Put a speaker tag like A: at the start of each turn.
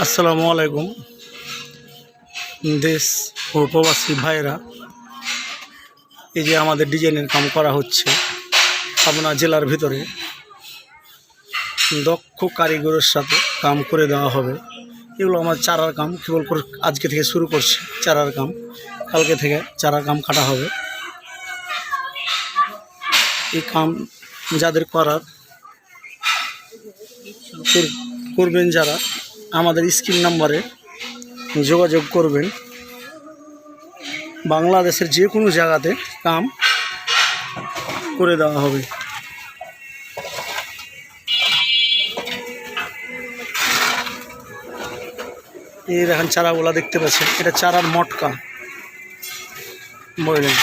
A: আসসালামু আলাইকুম। দেশ ও প্রবাসী ভাইরা, এই যে আমাদের ডিজাইনের কাম করা হচ্ছে পাবনা জেলার ভিতরে, দক্ষ কারিগরের সাথে কাম করে দেওয়া হবে। এগুলো আমার চারার কাম, কেবল করে আজকে থেকে শুরু করছে চারার কাম। কালকে থেকে চারার কাম কাটা হবে। এই কাম যাদের করার করবেন, যারা আমাদের স্ক্রিন নাম্বারে যোগাযোগ করবেন। বাংলাদেশের যে কোনো জায়গাতে কাম করে দেওয়া হবে। এই দেখেন চারাগুলা দেখতে পাচ্ছেন, এটা চারার মটকা বললেন।